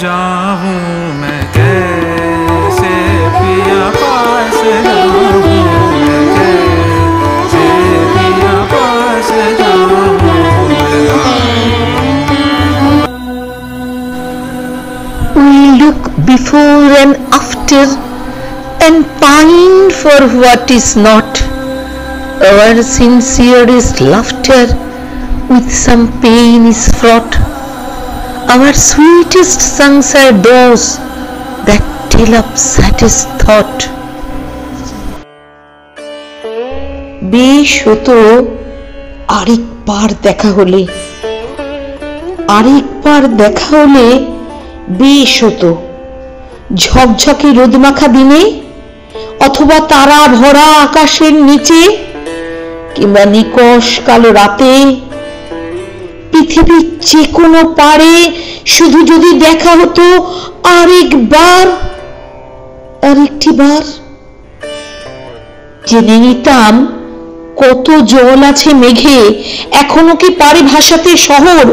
जाऊं मैं कैसे पिया पास जाऊं मैं कैसे पिया पास जाऊं We look before and after and pine for what is not. Our sincerest laughter with some pain is fraught. Our sweetest songs are those that tell of saddest thought. বেশ হতো আরেকবার দেখা হলে, আরেকবার দেখা হলে বেশ হতো। ঝকঝকে রোদমাখা দিনে, অথবা তারা ভরা আকাশের নিচে, কিংবা নিকষ কালো রাতে, পৃথিবীর যে কোনো পারে শুধু যদি দেখা হতো আরেকবার, আরেকটি বার। জেনে নিতাম কত জল আছে মেঘে, এখনো কি পারে ভাসাতে শহর,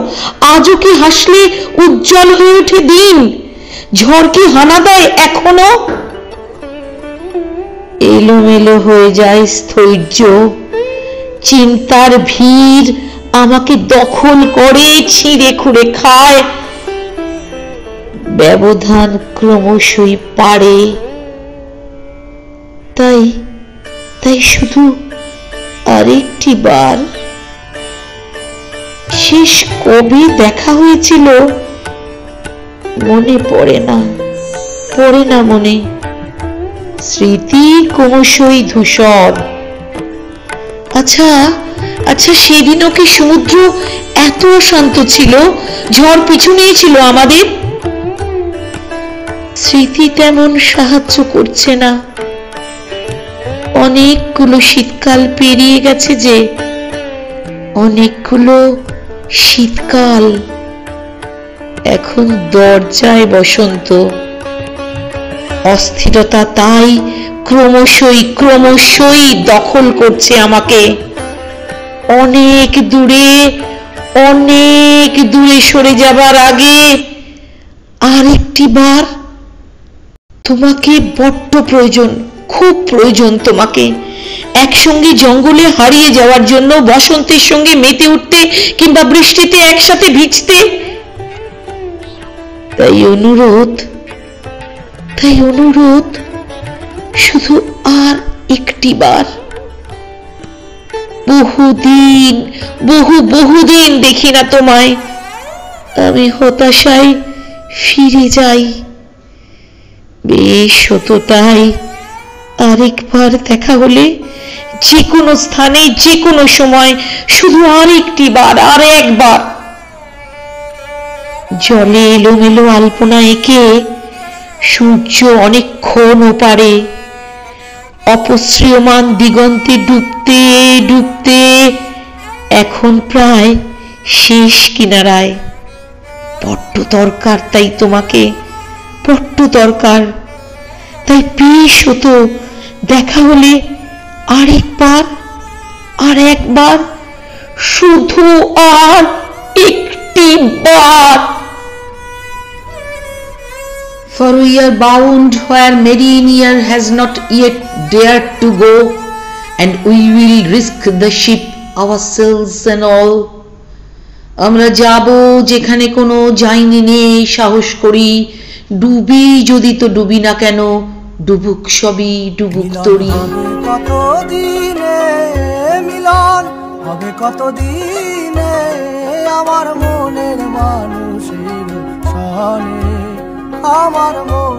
আজও কি হাসলে উজ্জ্বল হয়ে ওঠে দিন, ঝড় কি হানা দেয় এখনো। এলোমেলো হয়ে যায় স্থৈর্য, চিন্তার ভিড় আমাকে দখল করে ছিঁড়ে খুঁড়ে খায়, ব্যবধান ক্রমশই পারে। তাই তাই শুধু আরেকটি বার। শেষ কবে দেখা হয়েছিল মনে পড়ে না, পড়ে না মনে। স্মৃতি ক্রমশই ধূসর। আচ্ছা আচ্ছা, সেদিনও কি সমুদ্র এত শান্ত ছিল, ঝড় পিছু নিয়েছিল আমাদের? স্মৃতি তেমন সাহায্য করছে না। অনেকগুলো শীতকাল পেরিয়ে গেছে যে, অনেকগুলো শীতকাল। এখন দরজায় বসন্ত। অস্থিরতা তাই ক্রমশই ক্রমশই দখল করছে আমাকে। অনেক দূরে, অনেক দূরে সরে যাবার আগে আরেকটি বার তোমাকে বড্ড প্রয়োজন, খুব প্রয়োজন তোমাকে। একসঙ্গে জঙ্গলে হারিয়ে যাওয়ার জন্য, বসন্তের সঙ্গে মেতে উঠতে কিংবা বৃষ্টিতে একসাথে ভিজতে। তাই অনুরোধ, তাই অনুরোধ, শুধু আর একটি বার। বহুদিন, বহুদিন দেখি না তোমায়। আমি হতাশায় ফিরে যাই। বেশ হতো তাই আরেকবার দেখা হলে, যে কোনো স্থানে, যে কোনো সময়, শুধু আরেকটি বার, আর একবার। জলে এলোমেলো আলপনা এঁকে সূর্য অনেকক্ষণ ওপারে, অপসৃয়মান দিগন্তে ডুবতে ডুবতে এখন প্রায় শেষ কিনারায়। বড্ড দরকার তাই তোমাকে, বড্ড দরকার। তাই বেশ হতো দেখা হলে আরেকবার, আর একবার, শুধু আর একটি বার। For we are bound where Marinere has not yet dared to go, and we will risk the ship, ourselves and all. আমরা যাব যেখানে কোনো যায়নি নেই, সাহস করি, ডুবি যদি তো ডুবি না কেন, ডুবুক সবই, ডুবুক তরি। কতদিনে মিলন হবে, কতদিনে আমার মনের মানুষের সনে, আমার মন।